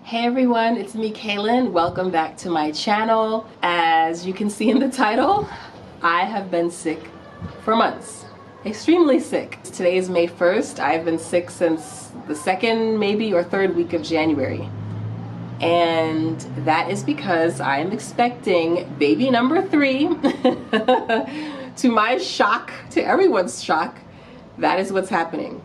Hey everyone, it's me, Kaylin. Welcome back to my channel. As you can see in the title, I have been sick for months. Extremely sick. Today is May 1st. I've been sick since the second, maybe, or third week of January. And that is because I am expecting baby number 3. To my shock, to everyone's shock, that is what's happening.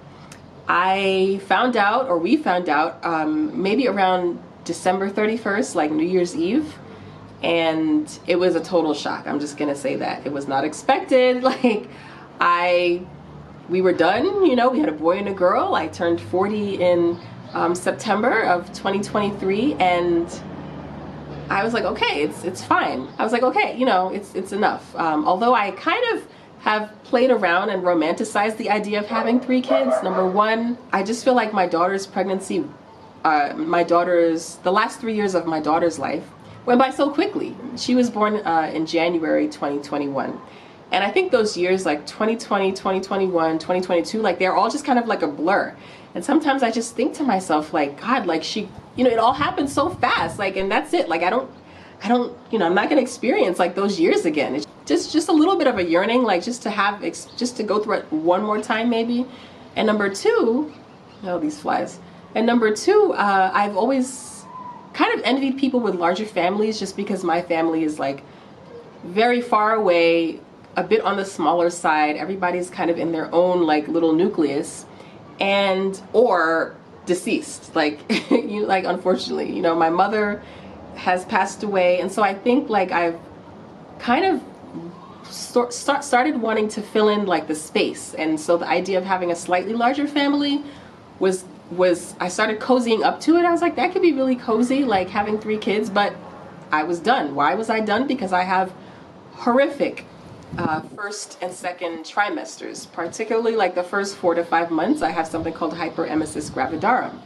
I found out, or we found out, maybe around December 31st, like New Year's Eve, and it was a total shock. I'm just gonna say that. It was not expected. We were done, you know, we had a boy and a girl. I turned 40 in September of 2023, and I was like, okay, it's fine. I was like, okay, you know, it's enough. Although I kind of have played around and romanticized the idea of having 3 kids. Number one, I just feel like my daughter's pregnancy, the last 3 years of my daughter's life went by so quickly. She was born in January 2021. And I think those years, like 2020, 2021, 2022, like they're all just kind of like a blur. And sometimes I just think to myself, like, God, like she, you know, it all happened so fast, like, and that's it. Like, I don't, you know, I'm not gonna experience like those years again. It's just a little bit of a yearning, like just to go through it one more time maybe. And number two, oh, these flies. And number two, I've always kind of envied people with larger families, just because my family is like very far away, a bit on the smaller side. Everybody's kind of in their own like little nucleus, and or deceased. Like like unfortunately, you know, my mother has passed away, and so I think like I've kind of started wanting to fill in like the space. And so the idea of having a slightly larger family was I started cozying up to it. I was like, that could be really cozy, like having 3 kids. But I was done. Why was I done? Because I have horrific first and second trimesters, particularly like the first 4 to 5 months. I have something called Hyperemesis gravidarum,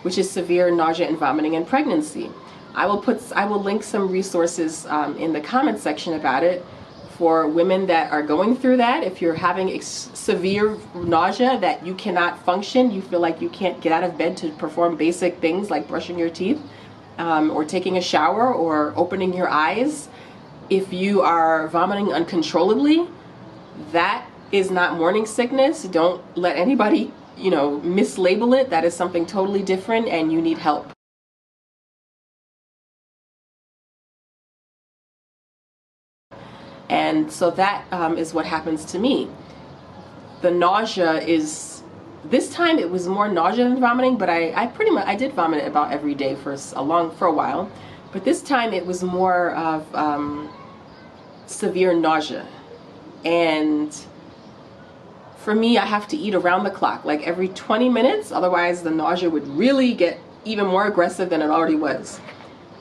which is severe nausea and vomiting in pregnancy. I will link some resources in the comment section about it for women that are going through that. If you're having severe nausea that you cannot function, you feel like you can't get out of bed to perform basic things like brushing your teeth, or taking a shower, or opening your eyes. If you are vomiting uncontrollably, that is not morning sickness. Don't let anybody, you know, mislabel it. That is something totally different, and you need help. And so that is what happens to me. The nausea is, this time it was more nausea than vomiting, but I did vomit about every day for a while. But this time it was more of severe nausea. And for me, I have to eat around the clock, like every 20 minutes. Otherwise the nausea would really get even more aggressive than it already was.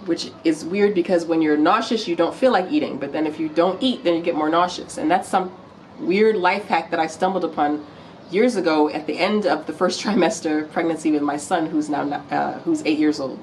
Which is weird, because when you're nauseous, you don't feel like eating. But then if you don't eat, then you get more nauseous. And that's some weird life hack that I stumbled upon years ago at the end of the first trimester pregnancy with my son, who's now who's 8 years old.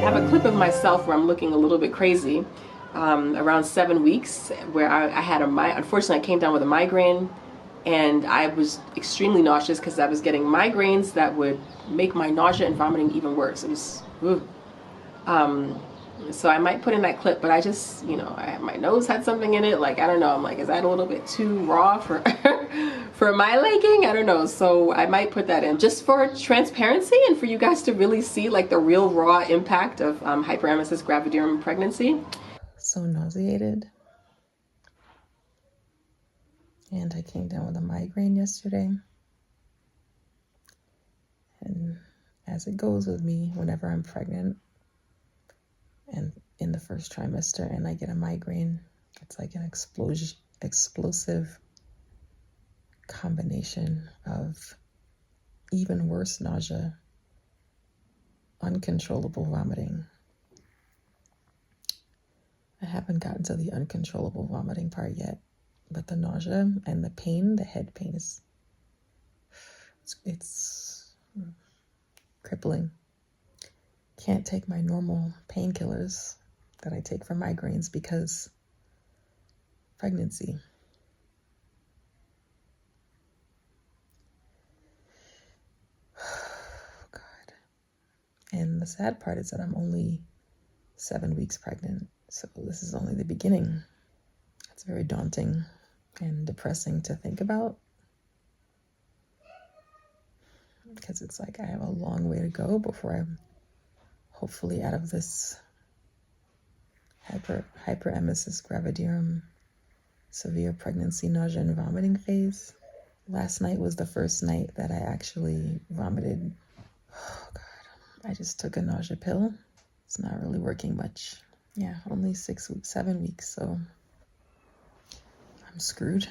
I have a clip of myself where I'm looking a little bit crazy, around 7 weeks, where I had unfortunately I came down with a migraine, and I was extremely nauseous because I was getting migraines that would make my nausea and vomiting even worse. It was, so I might put in that clip, but I just, you know, my nose had something in it, like, I don't know, I'm like, is that a little bit too raw for for my liking? I don't know. So I might put that in just for transparency and for you guys to really see like the real raw impact of Hyperemesis gravidarum pregnancy. So nauseated, and I came down with a migraine yesterday. And as it goes with me, whenever I'm pregnant and in the first trimester and I get a migraine, it's like an explosive combination of even worse nausea, uncontrollable vomiting. I haven't gotten to the uncontrollable vomiting part yet, but the nausea and the pain, the head pain it's crippling. Can't take my normal painkillers that I take for migraines because pregnancy. Oh, God. And the sad part is that I'm only 7 weeks pregnant. So this is only the beginning. It's very daunting and depressing to think about, because it's like I have a long way to go before I'm hopefully out of this hyperemesis gravidarum, severe pregnancy, nausea, and vomiting phase. Last night was the first night that I actually vomited. Oh, God. I just took a nausea pill. It's not really working much. Yeah, only 6 weeks, 7 weeks, so I'm screwed.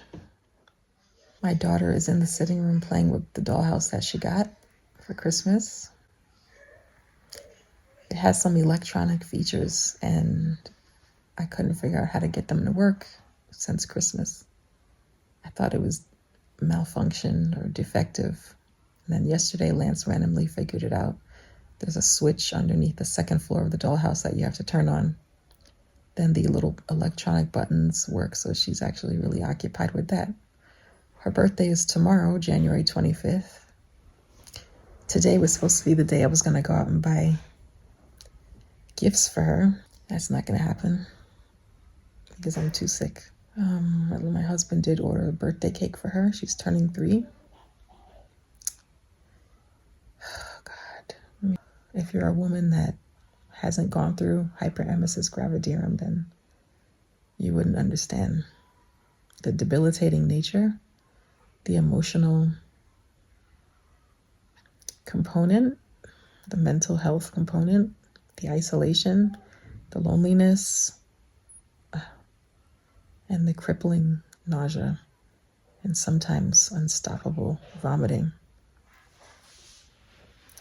My daughter is in the sitting room playing with the dollhouse that she got for Christmas. It has some electronic features, and I couldn't figure out how to get them to work since Christmas. I thought it was malfunctioned or defective. And then yesterday, Lance randomly figured it out. There's a switch underneath the second floor of the dollhouse that you have to turn on. Then the little electronic buttons work, so she's actually really occupied with that. Her birthday is tomorrow, January 25th. Today was supposed to be the day I was going to go out and buy gifts for her. That's not going to happen because I'm too sick. My husband did order a birthday cake for her. She's turning 3. Oh, God. If you're a woman that hasn't gone through hyperemesis gravidarum, then you wouldn't understand the debilitating nature, the emotional component, the mental health component, the isolation, the loneliness, and the crippling nausea, and sometimes unstoppable vomiting.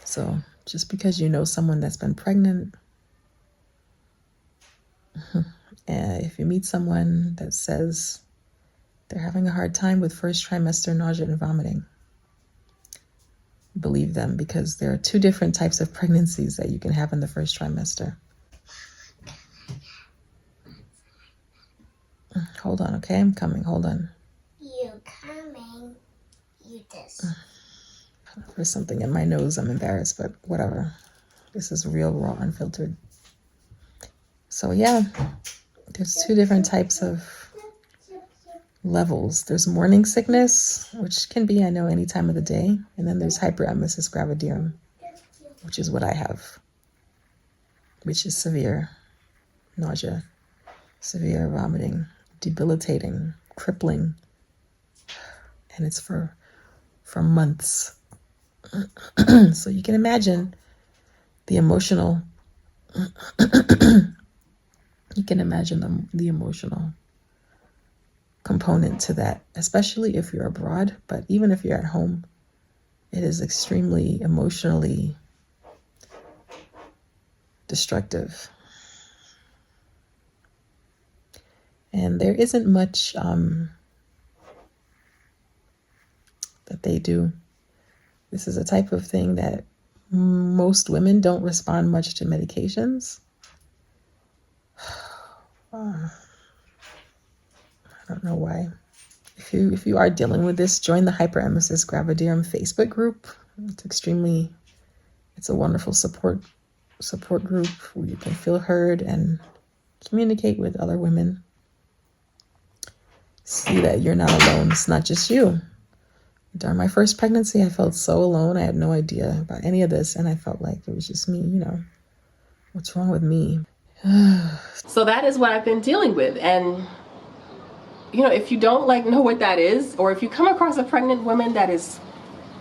So just because you know someone that's been pregnant, if you meet someone that says they're having a hard time with first trimester nausea and vomiting, believe them, because there are 2 different types of pregnancies that you can have in the first trimester. Hold on, okay? I'm coming. Hold on. You coming? You this. There's something in my nose. I'm embarrassed, but whatever. This is real, raw, unfiltered. So yeah, there's 2 different types of levels. There's morning sickness, which can be, I know, any time of the day. And then there's hyperemesis gravidarum, which is what I have, which is severe nausea, severe vomiting, debilitating, crippling. And it's for months. So you can imagine the emotional, the emotional component to that, especially if you're abroad, but even if you're at home, it is extremely emotionally destructive. And there isn't much that they do. This is a type of thing that most women don't respond much to medications. I don't know why. If you are dealing with this, join the Hyperemesis Gravidarum Facebook group. It's a wonderful support group where you can feel heard and communicate with other women. See that you're not alone. It's not just you. During my first pregnancy, I felt so alone. I had no idea about any of this, and I felt like it was just me, What's wrong with me? So that is what I've been dealing with. And, if you don't know what that is, or if you come across a pregnant woman that is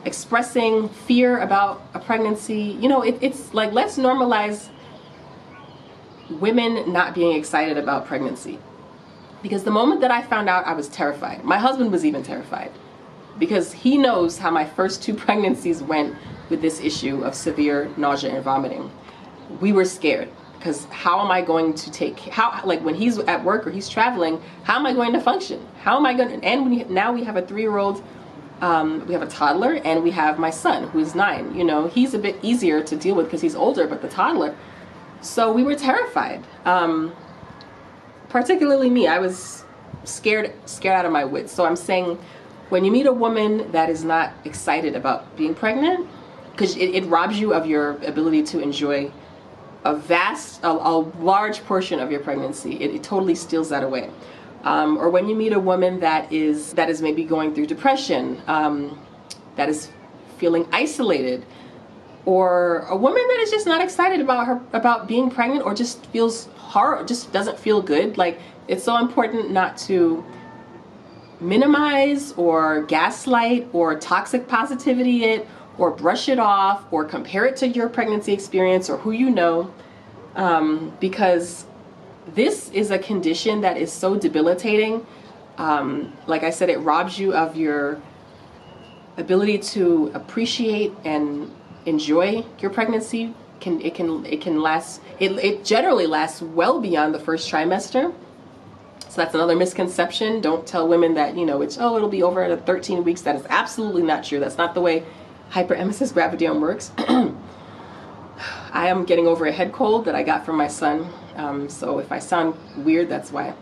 expressing fear about a pregnancy, it's like, let's normalize women not being excited about pregnancy. Because the moment that I found out, I was terrified. My husband was even terrified. because he knows how my first 2 pregnancies went with this issue of severe nausea and vomiting. We were scared because how am I going to like when he's at work or he's traveling, how am I going to function? How am I going to, and now we have a 3-year-old, we have a toddler, and we have my son who is 9. You know, he's a bit easier to deal with because he's older, but the toddler. So we were terrified. Particularly me, I was scared out of my wits. So I'm saying, when you meet a woman that is not excited about being pregnant, because it robs you of your ability to enjoy a large portion of your pregnancy. It totally steals that away. Or when you meet a woman that is maybe going through depression, that is feeling isolated, or a woman that is just not excited about being pregnant, or just feels hard, just doesn't feel good. Like, it's so important not to minimize or gaslight or toxic positivity it, or brush it off, or compare it to your pregnancy experience or who you know, because this is a condition that is so debilitating. Like I said, it robs you of your ability to appreciate and enjoy your pregnancy. It generally lasts well beyond the first trimester. So that's another misconception. Don't tell women that, you know, it'll be over at 13 weeks. That is absolutely not true. That's not the way hyperemesis gravidarum works. I am getting over a head cold that I got from my son. So if I sound weird, that's why.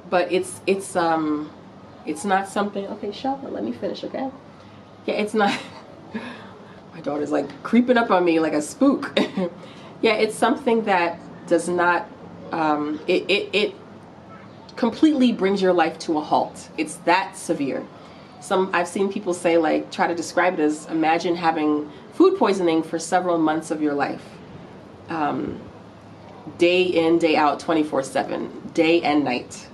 But it's not something. Okay, Shelva, let me finish, okay? Yeah, it's not. My daughter's like creeping up on me like a spook. Yeah, it's something that does not. It completely brings your life to a halt. It's that severe. I've seen people say, like, try to describe it as, imagine having food poisoning for several months of your life. Day in, day out, 24/7, day and night.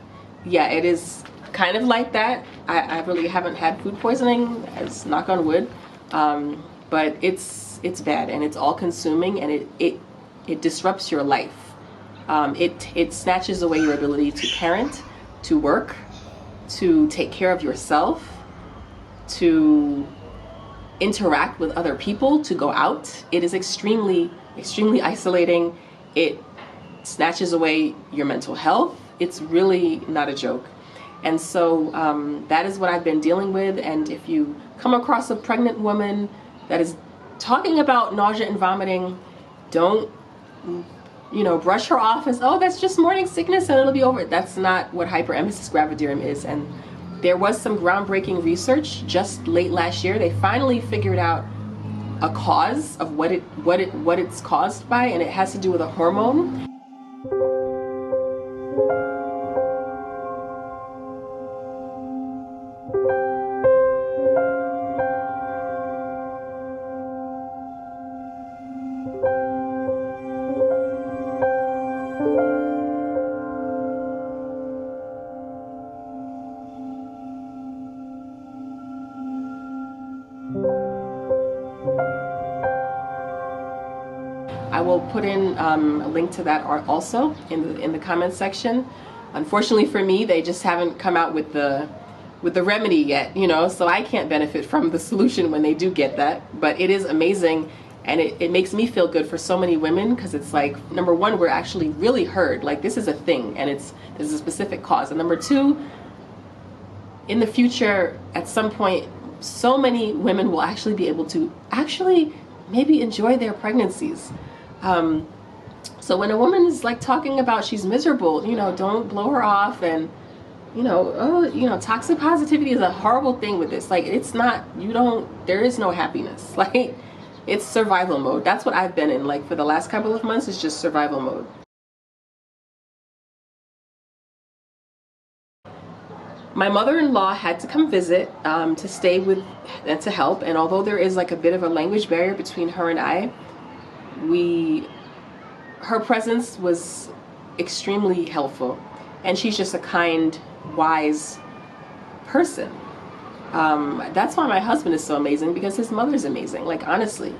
Yeah, it is kind of like that. I really haven't had food poisoning, as knock on wood, but it's bad, and it's all consuming, and it disrupts your life. It snatches away your ability to parent, to work, to take care of yourself, to interact with other people, to go out. It is extremely, extremely isolating. It snatches away your mental health. It's really not a joke. And so that is what I've been dealing with. And if you come across a pregnant woman that is talking about nausea and vomiting, don't, brush her off as, oh, that's just morning sickness and it'll be over. That's not what hyperemesis gravidarum is. And there was some groundbreaking research just late last year. They finally figured out a cause of what it's caused by, and it has to do with a hormone. I will put in a link to that also in the comment section. Unfortunately for me, they just haven't come out with the remedy yet, so I can't benefit from the solution when they do get that. But it is amazing, and it makes me feel good for so many women, because it's like, number one, we're actually really heard. Like, this is a thing, and there's a specific cause. And number two, in the future, at some point, so many women will actually be able to maybe enjoy their pregnancies. So when a woman is like talking about she's miserable, don't blow her off, and toxic positivity is a horrible thing with this. Like, it's not, there is no happiness. Like, it's survival mode. That's what I've been in, like, for the last couple of months. It's just survival mode. My mother-in-law had to come visit to stay with and to help, and although there is like a bit of a language barrier between her and I, her presence was extremely helpful, and she's just a kind, wise person. That's why my husband is so amazing, because his mother's amazing, like, honestly.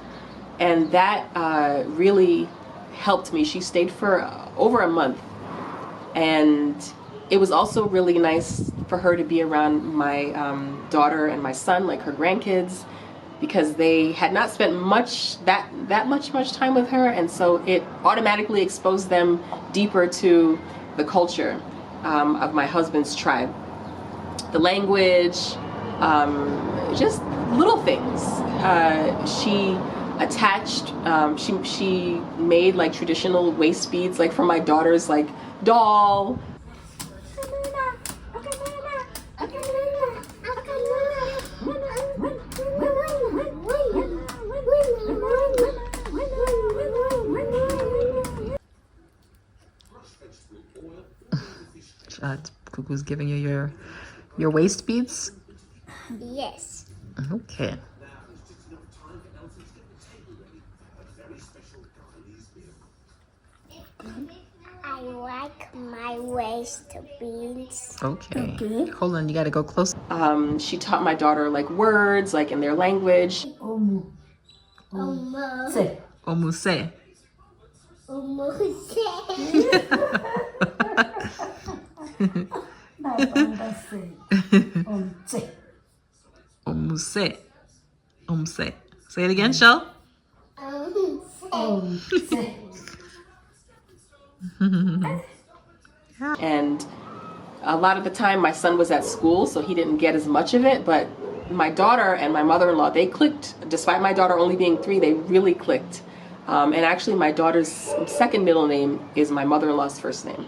And that really helped me. She stayed for over a month, and it was also really nice for her to be around my daughter and my son, like her grandkids, because they had not spent much time with her, and so it automatically exposed them deeper to the culture of my husband's tribe, the language, just little things. She attached, she made like traditional waist beads, like for my daughter's like doll. Cuckoo's giving you your waist beads? Yes. Okay. I like my waist beads. Okay. Hold on, you gotta go close. She taught my daughter like words, like in their language. Omo. Omuse. Omose. Omuse. Omuse. Say it again, Shell. And a lot of the time my son was at school, so he didn't get as much of it, but my daughter and my mother-in-law, they clicked. Despite my daughter only being 3, they really clicked. And actually my daughter's second middle name is my mother-in-law's first name.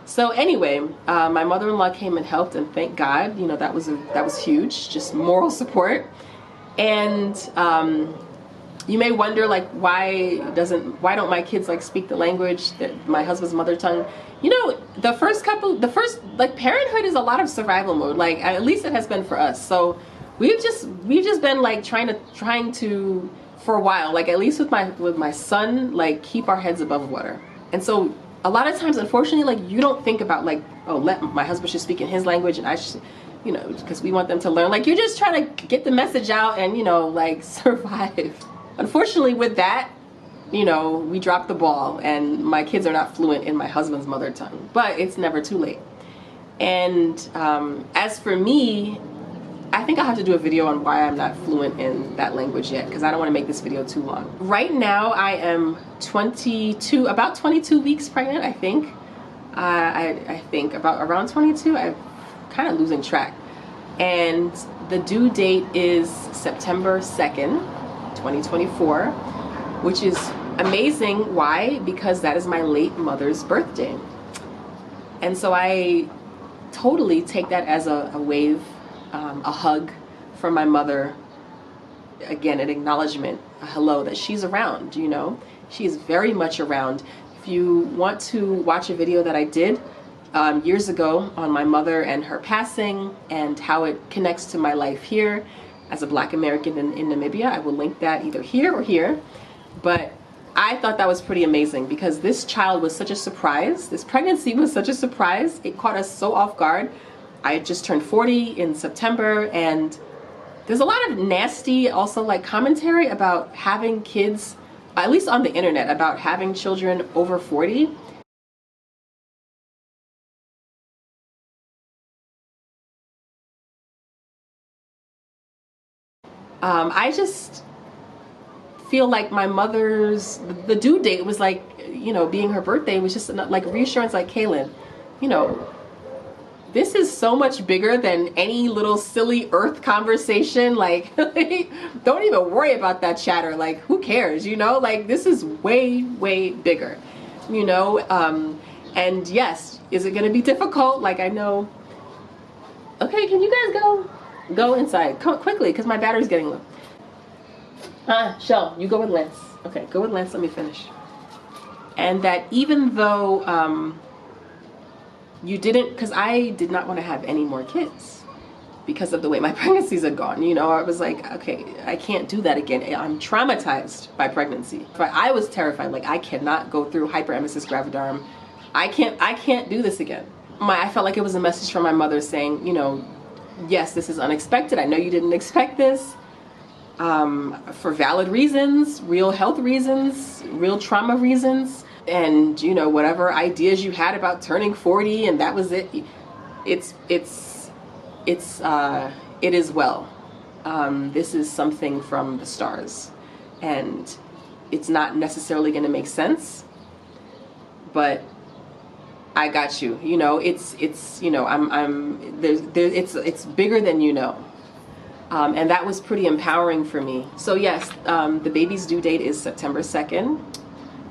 So anyway, my mother-in-law came and helped, and thank God, you know, that was huge, just moral support. And you may wonder, like, why don't my kids like speak the language that my husband's mother tongue? You know, the first like parenthood is a lot of survival mode. Like, at least it has been for us. So we've just been like trying to for a while, like at least with my son, like keep our heads above water. And so a lot of times, unfortunately, like you don't think about like, oh, my husband should speak in his language and I should, you know, because we want them to learn. Like you're just trying to get the message out and, you know, like survive. Unfortunately, with that, you know, we dropped the ball and my kids are not fluent in my husband's mother tongue, but it's never too late. And as for me, I think I'll have to do a video on why I'm not fluent in that language yet, because I don't want to make this video too long. Right now, I am about 22 weeks pregnant, I think. I think about around 22. I'm kind of losing track. And the due date is September 2nd, 2024, which is amazing. Why? Because that is my late mother's birthday. And so I totally take that as a wave, a hug from my mother. Again, an acknowledgement, a hello, that she's around, you know. She is very much around. If you want to watch a video that I did years ago on my mother and her passing and how it connects to my life here as a Black American in Namibia, I will link that either here or here. But I thought that was pretty amazing because this child was such a surprise. This pregnancy was such a surprise. It caught us so off guard. I had just turned 40 in September, and there's a lot of nasty also like commentary about having kids, at least on the internet, about having children over 40. I just feel like my mother's, the due date was like, you know, being her birthday was just like reassurance, like, Kaylin, you know, this is so much bigger than any little silly earth conversation. Like, don't even worry about that chatter. Like, who cares, you know? Like, this is way, way bigger, you know? And yes, is it gonna be difficult? Like, I know, okay, can you guys go inside? Come quickly, because my battery's getting low. Shell, you go with Lance. Okay, go with Lance, let me finish. And that even though you didn't, because I did not want to have any more kids because of the way my pregnancies had gone, you know, I was like, okay, I can't do that again. I'm traumatized by pregnancy. But I was terrified, like I cannot go through hyperemesis gravidarum. I can't do this again. I felt like it was a message from my mother saying, you know, yes, this is unexpected. I know you didn't expect this. For valid reasons, real health reasons, real trauma reasons, and you know, whatever ideas you had about turning 40 and that was it, it is well. This is something from the stars, and it's not necessarily going to make sense, but I got you. You know, it's you know, it's bigger than you know. And that was pretty empowering for me. So yes, the baby's due date is September 2nd.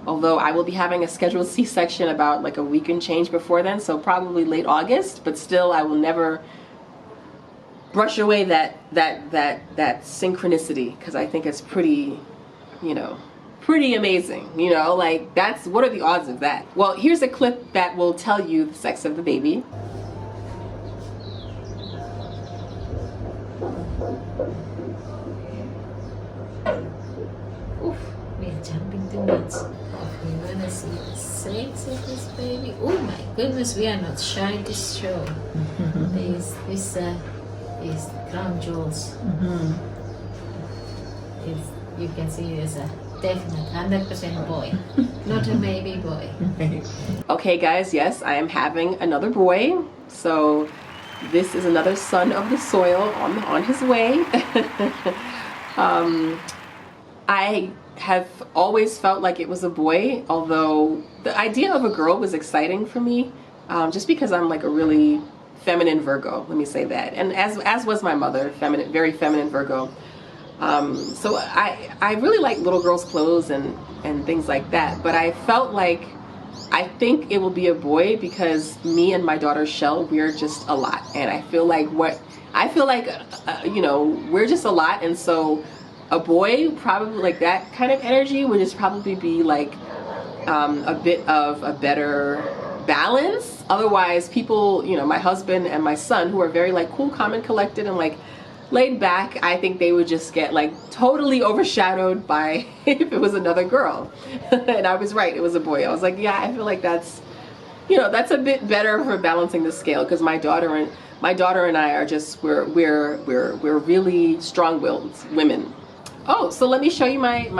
Although I will be having a scheduled C-section about like a week and change before then, so probably late August. But still, I will never brush away that synchronicity, because I think it's pretty, you know, pretty amazing. You know, like what are the odds of that? Well, here's a clip that will tell you the sex of the baby. Oof, we are jumping too much. We wanna see the sex of this baby. Oh my goodness, we are not shy to show. These crown jewels. You can see there's a definite 100% boy, not a maybe boy. Okay guys, yes, I am having another boy. So this is another son of the soil on his way. I have always felt like it was a boy, although the idea of a girl was exciting for me, just because I'm like a really feminine Virgo, let me say that. And as was my mother, feminine, very feminine Virgo. So I really like little girls' clothes and things like that, but I felt like I think it will be a boy because me and my daughter Shell, we're just a lot, and I feel like you know, we're just a lot, and so a boy probably like that kind of energy would just probably be like a bit of a better balance. Otherwise, people, you know, my husband and my son, who are very like cool, calm, and collected and like laid back, I think they would just get like totally overshadowed by if it was another girl. And I was right, it was a boy. I was like, yeah, I feel like that's, you know, that's a bit better for balancing the scale, because my daughter and I are just we're really strong-willed women. Oh, so let me show you my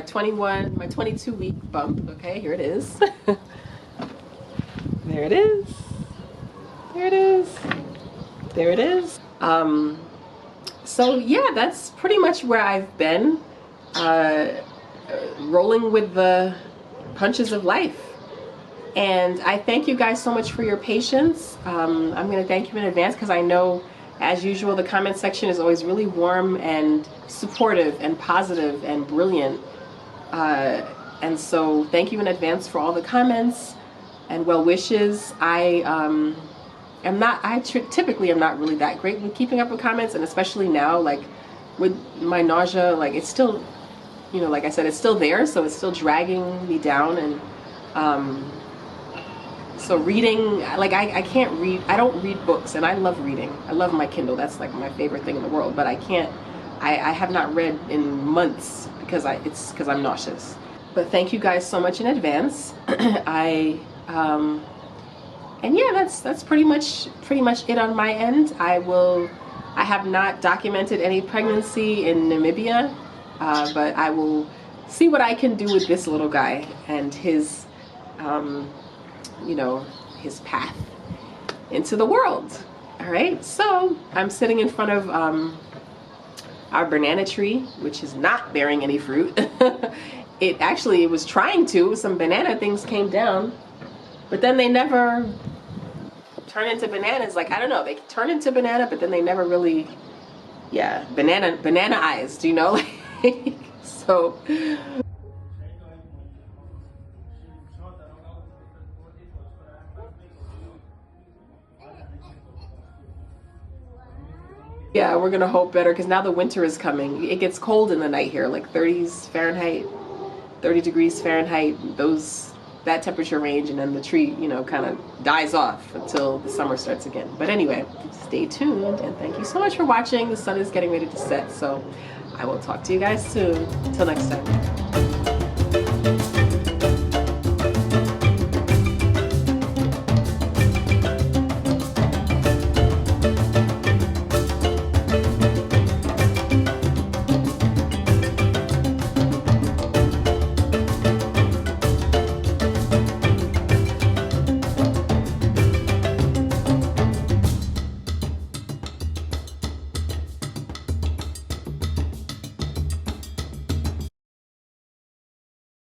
22 week bump. Okay, here it is. There it is. There it is. There it is. So yeah, that's pretty much where I've been, rolling with the punches of life. And I thank you guys so much for your patience. I'm going to thank you in advance, because I know, as usual, the comment section is always really warm and supportive and positive and brilliant. And so thank you in advance for all the comments and well wishes. Typically am not really that great with keeping up with comments, and especially now, like with my nausea, like it's still, you know, like I said, it's still there, so it's still dragging me down. And so reading, like I can't read, I don't read books, and I love reading. I love my Kindle, that's like my favorite thing in the world, but I have not read in months because I'm nauseous. But thank you guys so much in advance. And yeah, that's pretty much it on my end. I have not documented any pregnancy in Namibia, but I will see what I can do with this little guy and his, you know, his path into the world. All right, so I'm sitting in front of our banana tree, which is not bearing any fruit. It was trying to. Some banana things came down, but then they never turn into bananas. Like, I don't know, they turn into banana, but then they never really, yeah, banana eyes, do you know? Like, so yeah, we're gonna hope better, because now the winter is coming. It gets cold in the night here, like 30s Fahrenheit, 30 degrees Fahrenheit, that temperature range, and then the tree, you know, kind of dies off until the summer starts again. But anyway, stay tuned, and thank you so much for watching. The sun is getting ready to set, so I will talk to you guys soon. Until next time.